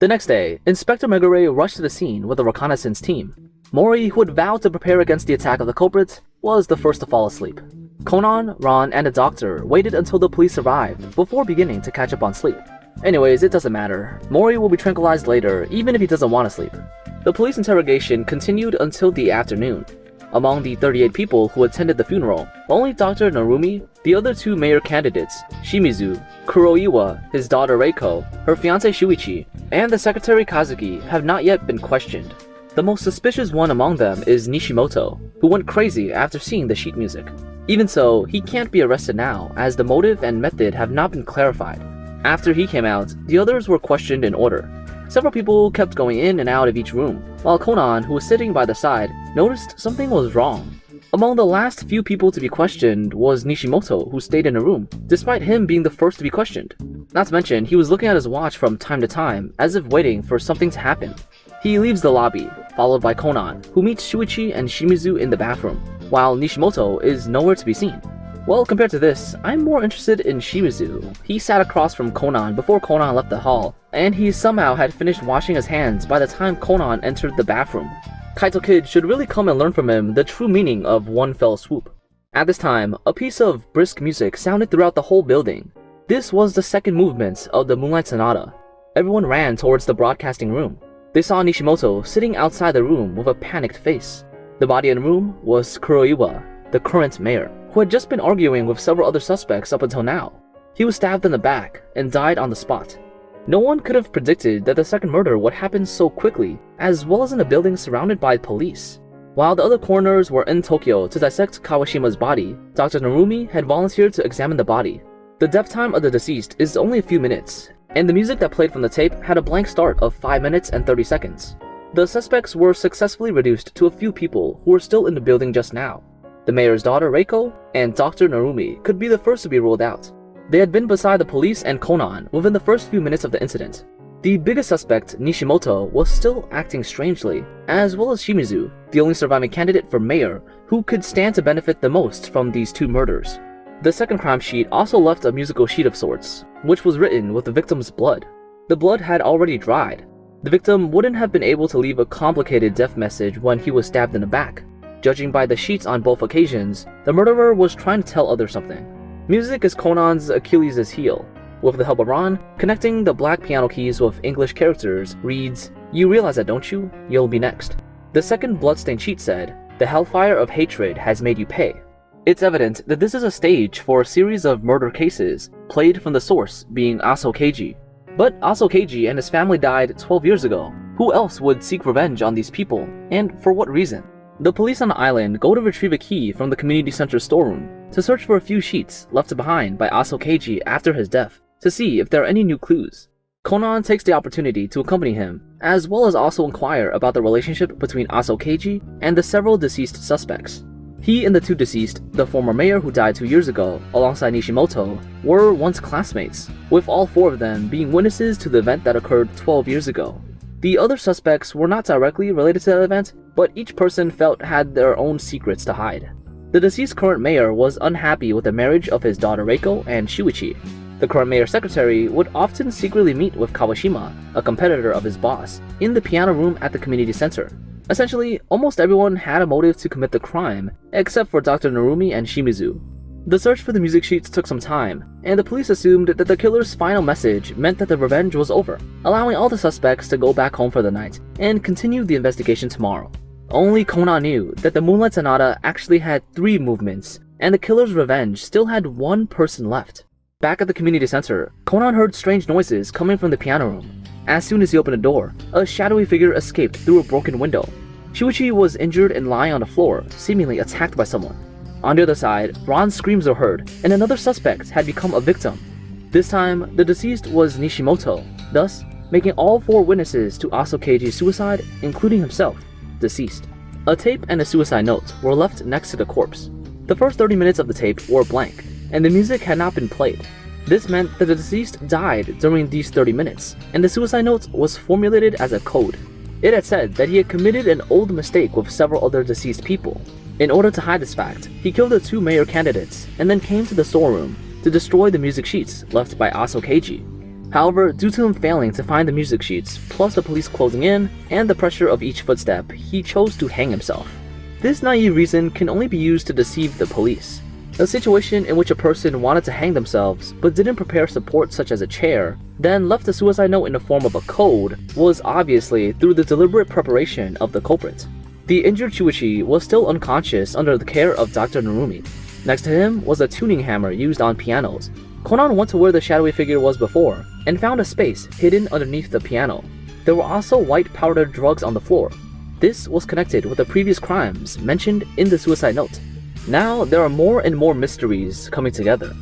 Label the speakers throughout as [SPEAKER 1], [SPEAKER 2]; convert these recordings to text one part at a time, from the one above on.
[SPEAKER 1] The next day, Inspector Megure rushed to the scene with a reconnaissance team. Mori, who had vowed to prepare against the attack of the culprits, was the first to fall asleep. Conan, Ron, and the doctor waited until the police arrived before beginning to catch up on sleep. Anyways, it doesn't matter. Mori will be tranquilized later, even if he doesn't want to sleep. The police interrogation continued until the afternoon. Among the 38 people who attended the funeral, only Dr. Narumi, the other two mayor candidates, Shimizu, Kuroiwa, his daughter Reiko, her fiancé Shuichi, and the secretary Kazuki have not yet been questioned. The most suspicious one among them is Nishimoto, who went crazy after seeing the sheet music. Even so, he can't be arrested now, as the motive and method have not been clarified. After he came out, the others were questioned in order. Several people kept going in and out of each room, while Conan, who was sitting by the side, noticed something was wrong. Among the last few people to be questioned was Nishimoto, who stayed in a room, despite him being the first to be questioned. Not to mention, he was looking at his watch from time to time, as if waiting for something to happen. He leaves the lobby, followed by Conan, who meets Shuichi and Shimizu in the bathroom, while Nishimoto is nowhere to be seen. Well, compared to this, I'm more interested in Shimizu. He sat across from Conan before Conan left the hall, and he somehow had finished washing his hands by the time Conan entered the bathroom. Kaitoukid should really come and learn from him the true meaning of one fell swoop. At this time, a piece of brisk music sounded throughout the whole building. This was the second movement of the Moonlight Sonata. Everyone ran towards the broadcasting room. They saw Nishimoto sitting outside the room with a panicked face. The body in the room was Kuroiwa, the current mayor, who had just been arguing with several other suspects up until now. He was stabbed in the back and died on the spot. No one could have predicted that the second murder would happen so quickly, as well as in a building surrounded by police. While the other coroners were in Tokyo to dissect Kawashima's body, Dr. Narumi had volunteered to examine the body. The death time of the deceased is only a few minutes, and the music that played from the tape had a blank start of 5 minutes and 30 seconds. The suspects were successfully reduced to a few people who were still in the building just now. The mayor's daughter Reiko and Dr. Narumi could be the first to be ruled out. They had been beside the police and Conan within the first few minutes of the incident. The biggest suspect, Nishimoto, was still acting strangely, as well as Shimizu, the only surviving candidate for mayor who could stand to benefit the most from these two murders. The second crime sheet also left a musical sheet of sorts, which was written with the victim's blood. The blood had already dried. The victim wouldn't have been able to leave a complicated death message when he was stabbed in the back. Judging by the sheets on both occasions, the murderer was trying to tell others something. Music is Conan's Achilles' heel. With the help of Ron, connecting the black piano keys with English characters reads, "You realize that, don't you? You'll be next." The second bloodstained sheet said, "The hellfire of hatred has made you pay." It's evident that this is a stage for a series of murder cases, played from the source being Aso Keiji. But Aso Keiji and his family died 12 years ago. Who else would seek revenge on these people, and for what reason? The police on the island go to retrieve a key from the community center storeroom to search for a few sheets left behind by Aso Keiji after his death to see if there are any new clues. Conan takes the opportunity to accompany him, as well as also inquire about the relationship between Aso Keiji and the several deceased suspects. He and the two deceased, the former mayor who died 2 years ago, alongside Nishimoto, were once classmates, with all four of them being witnesses to the event that occurred 12 years ago. The other suspects were not directly related to that event, but each person felt had their own secrets to hide. The deceased current mayor was unhappy with the marriage of his daughter Reiko and Shuichi. The current mayor's secretary would often secretly meet with Kawashima, a competitor of his boss, in the piano room at the community center. Essentially, almost everyone had a motive to commit the crime, except for Dr. Narumi and Shimizu. The search for the music sheets took some time, and the police assumed that the killer's final message meant that the revenge was over, allowing all the suspects to go back home for the night and continue the investigation tomorrow. Only Conan knew that the Moonlight Sonata actually had 3 movements, and the killer's revenge still had 1 person left. Back at the community center, Conan heard strange noises coming from the piano room. As soon as he opened the door, a shadowy figure escaped through a broken window. Shuichi was injured and lying on the floor, seemingly attacked by someone. On the other side, Ron's screams were heard, and another suspect had become a victim. This time, the deceased was Nishimoto, thus making all 4 witnesses to Aso Keiji's suicide, including himself, deceased. A tape and a suicide note were left next to the corpse. The first 30 minutes of the tape were blank, and the music had not been played. This meant that the deceased died during these 30 minutes, and the suicide note was formulated as a code. It had said that he had committed an old mistake with several other deceased people. In order to hide this fact, he killed the 2 mayor candidates and then came to the storeroom to destroy the music sheets left by Aso Keiji. However, due to him failing to find the music sheets, plus the police closing in, and the pressure of each footstep, he chose to hang himself. This naive reason can only be used to deceive the police. A situation in which a person wanted to hang themselves but didn't prepare support such as a chair, then left a suicide note in the form of a code, was obviously through the deliberate preparation of the culprit. The injured Shuichi was still unconscious under the care of Dr. Narumi. Next to him was a tuning hammer used on pianos. Conan went to where the shadowy figure was before, and found a space hidden underneath the piano. There were also white powdered drugs on the floor. This was connected with the previous crimes mentioned in the suicide note. Now there are more and more mysteries coming together.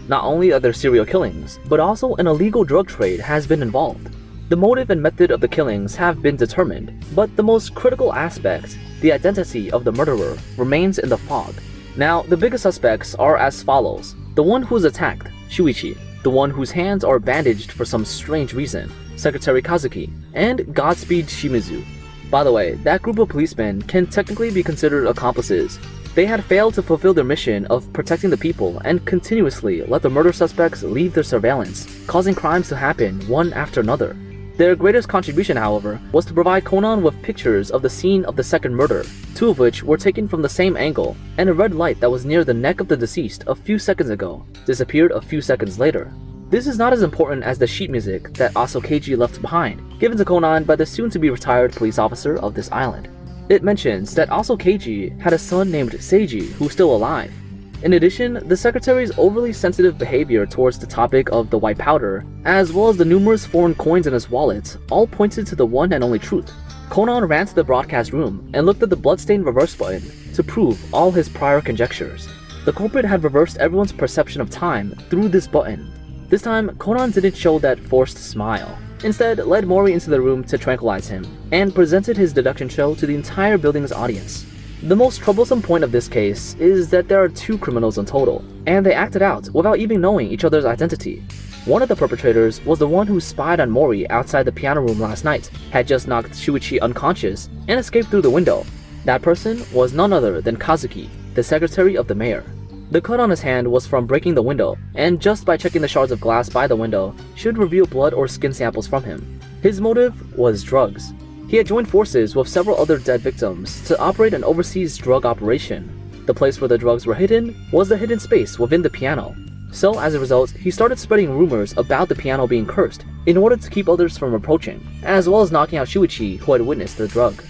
[SPEAKER 1] Not only are there serial killings, but also an illegal drug trade has been involved. The motive and method of the killings have been determined, but the most critical aspect, the identity of the murderer, remains in the fog. Now, the biggest suspects are as follows. The one who was attacked, Shuichi, the one whose hands are bandaged for some strange reason, Secretary Kazuki, and Godspeed Shimizu. By the way, that group of policemen can technically be considered accomplices. They had failed to fulfill their mission of protecting the people and continuously let the murder suspects leave their surveillance, causing crimes to happen one after another. Their greatest contribution, however, was to provide Conan with pictures of the scene of the second murder, two of which were taken from the same angle, and a red light that was near the neck of the deceased a few seconds ago disappeared a few seconds later. This is not as important as the sheet music that Asokeiji left behind, given to Conan by the soon-to-be retired police officer of this island. It mentions that Asokeiji had a son named Seiji who's still alive. In addition, the secretary's overly sensitive behavior towards the topic of the white powder, as well as the numerous foreign coins in his wallet, all pointed to the one and only truth. Conan ran to the broadcast room and looked at the bloodstained reverse button to prove all his prior conjectures. The culprit had reversed everyone's perception of time through this button. This time, Conan didn't show that forced smile. Instead, led Mori into the room to tranquilize him, and presented his deduction show to the entire building's audience. The most troublesome point of this case is that there are two criminals in total, and they acted out without even knowing each other's identity. One of the perpetrators was the one who spied on Mori outside the piano room last night, had just knocked Shuichi unconscious, and escaped through the window. That person was none other than Kazuki, the secretary of the mayor. The cut on his hand was from breaking the window, and just by checking the shards of glass by the window should reveal blood or skin samples from him. His motive was drugs. He had joined forces with several other dead victims to operate an overseas drug operation. The place where the drugs were hidden was the hidden space within the piano. So as a result, he started spreading rumors about the piano being cursed in order to keep others from approaching, as well as knocking out Shuichi, who had witnessed the drug.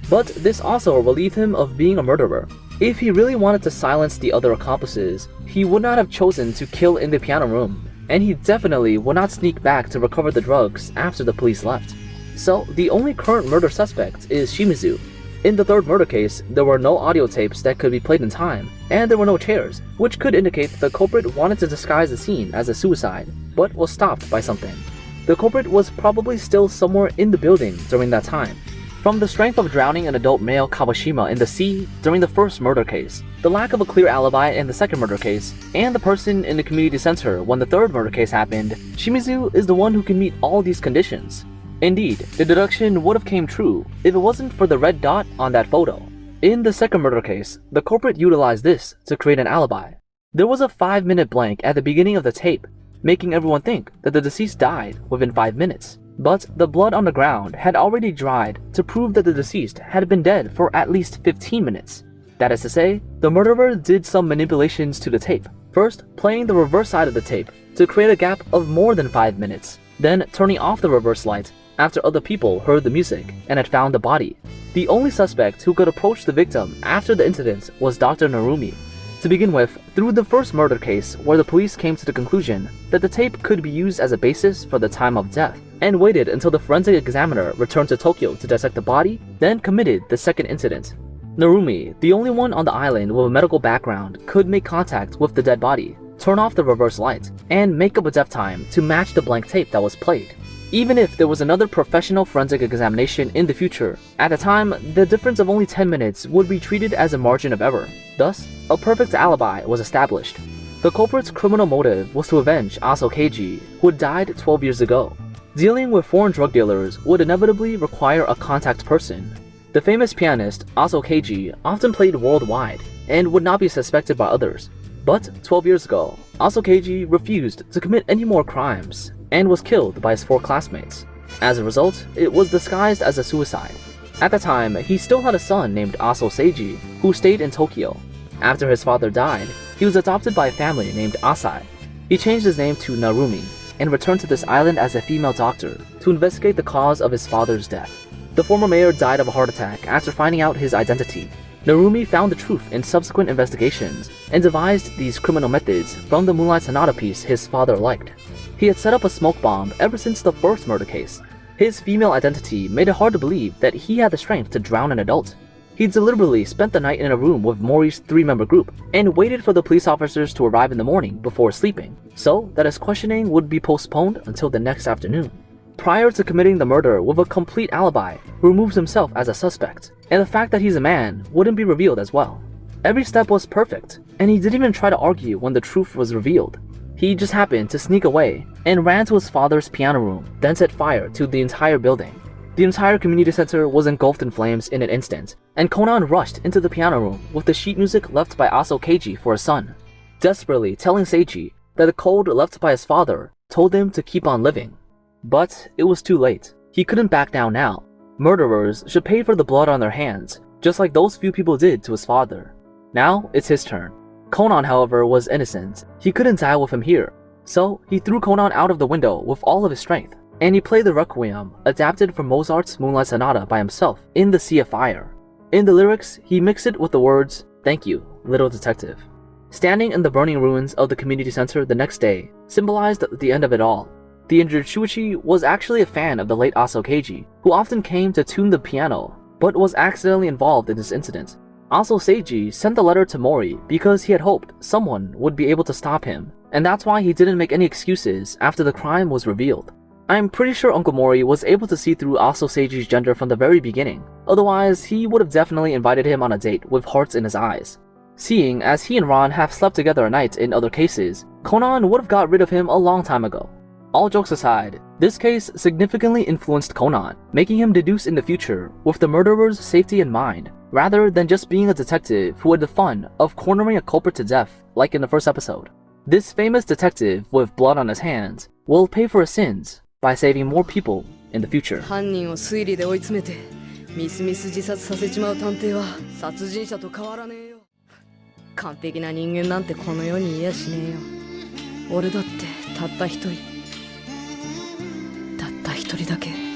[SPEAKER 1] But this also relieved him of being a murderer. If he really wanted to silence the other accomplices, he would not have chosen to kill in the piano room, and he definitely would not sneak back to recover the drugs after the police left. So, the only current murder suspect is Shimizu. In the third murder case, there were no audio tapes that could be played in time, and there were no chairs, which could indicate that the culprit wanted to disguise the scene as a suicide, but was stopped by something. The culprit was probably still somewhere in the building during that time. From the strength of drowning an adult male Kawashima in the sea during the first murder case, the lack of a clear alibi in the second murder case, and the person in the community center when the third murder case happened, Shimizu is the one who can meet all these conditions. Indeed, the deduction would have came true if it wasn't for the red dot on that photo. In the second murder case, the culprit utilized this to create an alibi. There was a 5-minute blank at the beginning of the tape, making everyone think that the deceased died within 5 minutes. But the blood on the ground had already dried to prove that the deceased had been dead for at least 15 minutes. That is to say, the murderer did some manipulations to the tape, first playing the reverse side of the tape to create a gap of more than 5 minutes, then turning off the reverse light after other people heard the music and had found the body. The only suspect who could approach the victim after the incident was Dr. Narumi. To begin with, through the first murder case where the police came to the conclusion that the tape could be used as a basis for the time of death, and waited until the forensic examiner returned to Tokyo to dissect the body, then committed the second incident. Narumi, the only one on the island with a medical background, could make contact with the dead body, turn off the reverse light, and make up a death time to match the blank tape that was played. Even if there was another professional forensic examination in the future, at the time, the difference of only 10 minutes would be treated as a margin of error. Thus, a perfect alibi was established. The culprit's criminal motive was to avenge Asokeiji, who had died 12 years ago. Dealing with foreign drug dealers would inevitably require a contact person. The famous pianist Asokeiji often played worldwide and would not be suspected by others. But 12 years ago, Asokeiji refused to commit any more crimes, and was killed by his 4 classmates. As a result, it was disguised as a suicide. At the time, he still had a son named Aso Seiji, who stayed in Tokyo. After his father died, he was adopted by a family named Asai. He changed his name to Narumi and returned to this island as a female doctor to investigate the cause of his father's death. The former mayor died of a heart attack after finding out his identity. Narumi found the truth in subsequent investigations and devised these criminal methods from the Moonlight Sonata piece his father liked. He had set up a smoke bomb ever since the first murder case. His female identity made it hard to believe that he had the strength to drown an adult. He deliberately spent the night in a room with Mori's 3-member group and waited for the police officers to arrive in the morning before sleeping, so that his questioning would be postponed until the next afternoon. Prior to committing the murder with a complete alibi, he removes himself as a suspect, and the fact that he's a man wouldn't be revealed as well. Every step was perfect, and he didn't even try to argue when the truth was revealed. He just happened to sneak away and ran to his father's piano room, then set fire to the entire building. The entire community center was engulfed in flames in an instant, and Conan rushed into the piano room with the sheet music left by Aso Keiji for his son, desperately telling Seiji that the code left by his father told him to keep on living. But it was too late. He couldn't back down now. Murderers should pay for the blood on their hands, just like those few people did to his father. Now it's his turn. Conan, however, was innocent. He couldn't die with him here, so he threw Conan out of the window with all of his strength, and he played the Requiem, adapted from Mozart's Moonlight Sonata by himself, in the Sea of Fire. In the lyrics, he mixed it with the words, "Thank you, little detective." Standing in the burning ruins of the community center the next day symbolized the end of it all. The injured Shuichi was actually a fan of the late Aso Keiji, who often came to tune the piano, but was accidentally involved in this incident. Aso Seiji sent the letter to Mori because he had hoped someone would be able to stop him, and that's why he didn't make any excuses after the crime was revealed. I'm pretty sure Uncle Mori was able to see through Aso Seiji's gender from the very beginning, otherwise he would have definitely invited him on a date with hearts in his eyes. Seeing as he and Ran have slept together at night in other cases, Conan would have got rid of him a long time ago. All jokes aside, this case significantly influenced Conan, making him deduce in the future with the murderer's safety in mind, rather than just being a detective who had the fun of cornering a culprit to death like in the first episode. This famous detective with blood on his hands will pay for his sins by saving more people in the future.
[SPEAKER 2] 犯人を推理で追い詰めてミスミス自殺させちまう探偵は殺人者と変わらねえよ。完璧な人間なんてこの世にいやしねえよ。俺だってたった一人だけ。